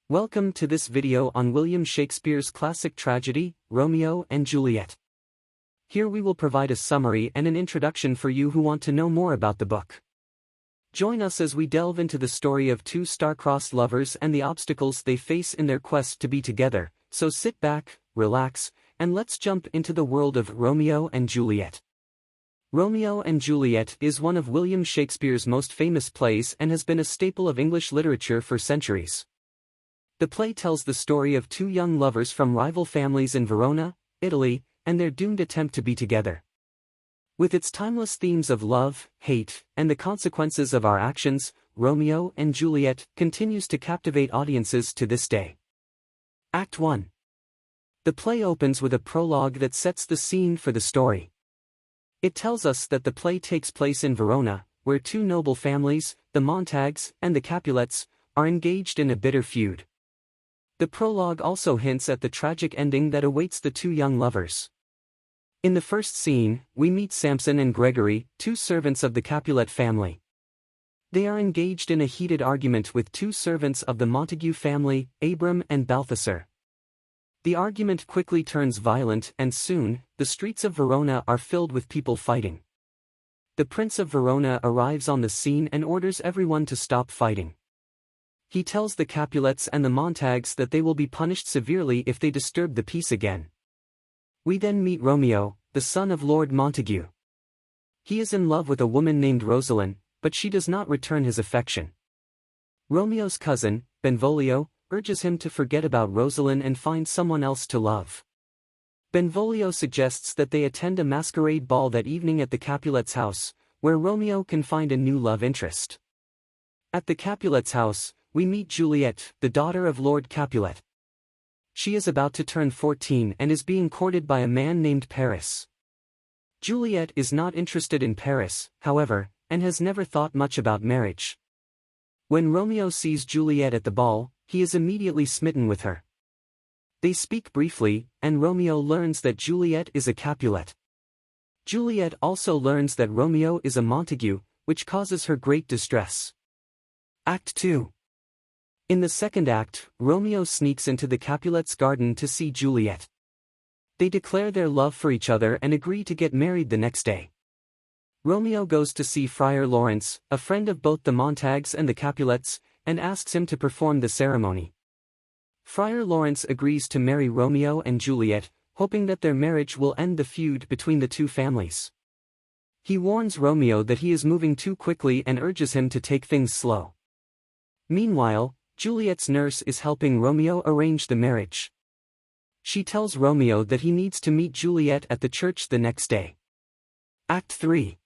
Welcome to this video on William Shakespeare's classic tragedy, Romeo and Juliet. Here we will provide a summary and an introduction for you who want to know more about the book. Join us as we delve into the story of two star-crossed lovers and the obstacles they face in their quest to be together, so sit back, relax, and let's jump into the world of Romeo and Juliet. Romeo and Juliet is one of William Shakespeare's most famous plays and has been a staple of English literature for centuries. The play tells the story of two young lovers from rival families in Verona, Italy, and their doomed attempt to be together. With its timeless themes of love, hate, and the consequences of our actions, Romeo and Juliet continues to captivate audiences to this day. Act 1. The play opens with a prologue that sets the scene for the story. It tells us that the play takes place in Verona, where two noble families, the Montagues and the Capulets, are engaged in a bitter feud. The prologue also hints at the tragic ending that awaits the two young lovers. In the first scene, we meet Samson and Gregory, two servants of the Capulet family. They are engaged in a heated argument with two servants of the Montague family, Abram and Balthasar. The argument quickly turns violent and soon, the streets of Verona are filled with people fighting. The Prince of Verona arrives on the scene and orders everyone to stop fighting. He tells the Capulets and the Montagues that they will be punished severely if they disturb the peace again. We then meet Romeo, the son of Lord Montague. He is in love with a woman named Rosaline, but she does not return his affection. Romeo's cousin, Benvolio, urges him to forget about Rosaline and find someone else to love. Benvolio suggests that they attend a masquerade ball that evening at the Capulets' house, where Romeo can find a new love interest. At the Capulets' house, we meet Juliet, the daughter of Lord Capulet. She is about to turn 14 and is being courted by a man named Paris. Juliet is not interested in Paris, however, and has never thought much about marriage. When Romeo sees Juliet at the ball, he is immediately smitten with her. They speak briefly, and Romeo learns that Juliet is a Capulet. Juliet also learns that Romeo is a Montague, which causes her great distress. Act 2. In the second act, Romeo sneaks into the Capulets' garden to see Juliet. They declare their love for each other and agree to get married the next day. Romeo goes to see Friar Lawrence, a friend of both the Montagues and the Capulets, and asks him to perform the ceremony. Friar Lawrence agrees to marry Romeo and Juliet, hoping that their marriage will end the feud between the two families. He warns Romeo that he is moving too quickly and urges him to take things slow. Meanwhile, Juliet's nurse is helping Romeo arrange the marriage. She tells Romeo that he needs to meet Juliet at the church the next day. Act 3.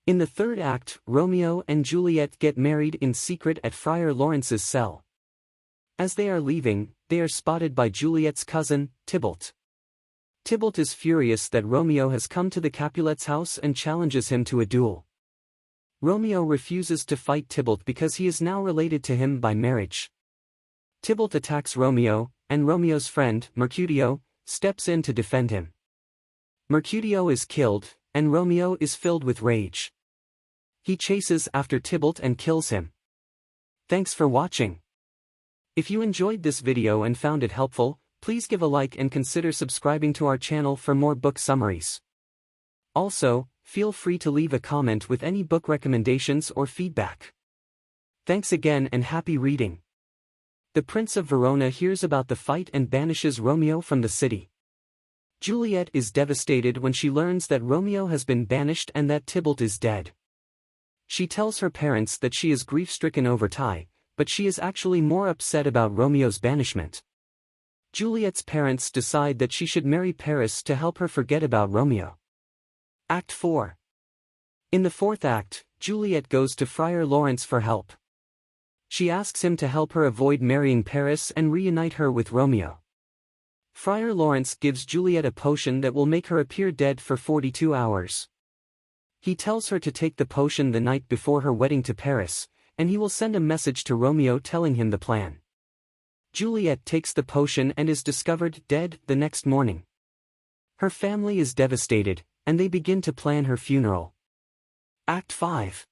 In the third act, Romeo and Juliet get married in secret at Friar Lawrence's cell. As they are leaving, they are spotted by Juliet's cousin, Tybalt. Tybalt is furious that Romeo has come to the Capulets' house and challenges him to a duel. Romeo refuses to fight Tybalt because he is now related to him by marriage. Tybalt attacks Romeo, and Romeo's friend, Mercutio, steps in to defend him. Mercutio is killed, and Romeo is filled with rage. He chases after Tybalt and kills him. Thanks for watching. If you enjoyed this video and found it helpful, please give a like and consider subscribing to our channel for more book summaries. Also, feel free to leave a comment with any book recommendations or feedback. Thanks again and happy reading. The Prince of Verona hears about the fight and banishes Romeo from the city. Juliet is devastated when she learns that Romeo has been banished and that Tybalt is dead. She tells her parents that she is grief-stricken over Ty, but she is actually more upset about Romeo's banishment. Juliet's parents decide that she should marry Paris to help her forget about Romeo. Act 4. In the fourth act, Juliet goes to Friar Lawrence for help. She asks him to help her avoid marrying Paris and reunite her with Romeo. Friar Lawrence gives Juliet a potion that will make her appear dead for 42 hours. He tells her to take the potion the night before her wedding to Paris, and he will send a message to Romeo telling him the plan. Juliet takes the potion and is discovered dead the next morning. Her family is devastated, and they begin to plan her funeral. Act 5.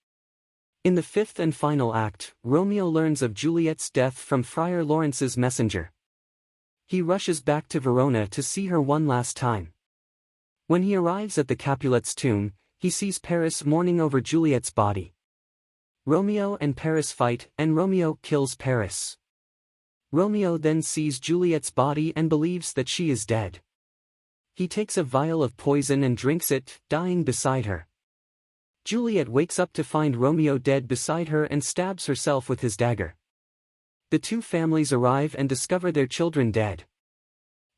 In the fifth and final act, Romeo learns of Juliet's death from Friar Lawrence's messenger. He rushes back to Verona to see her one last time. When he arrives at the Capulet's tomb, he sees Paris mourning over Juliet's body. Romeo and Paris fight, and Romeo kills Paris. Romeo then sees Juliet's body and believes that she is dead. He takes a vial of poison and drinks it, dying beside her. Juliet wakes up to find Romeo dead beside her and stabs herself with his dagger. The two families arrive and discover their children dead.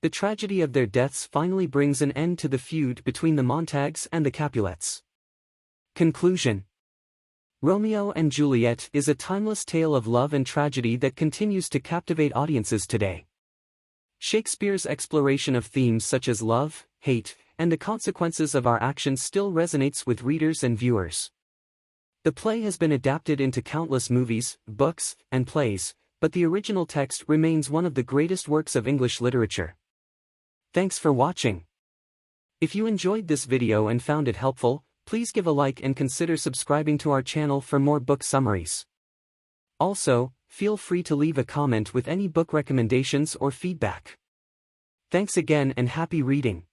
The tragedy of their deaths finally brings an end to the feud between the Montagues and the Capulets. Conclusion: Romeo and Juliet is a timeless tale of love and tragedy that continues to captivate audiences today. Shakespeare's exploration of themes such as love, hate, and the consequences of our actions still resonates with readers and viewers. The play has been adapted into countless movies, books, and plays, but the original text remains one of the greatest works of English literature. Thanks for watching. If you enjoyed this video and found it helpful, please give a like and consider subscribing to our channel for more book summaries. Also, feel free to leave a comment with any book recommendations or feedback. Thanks again and happy reading.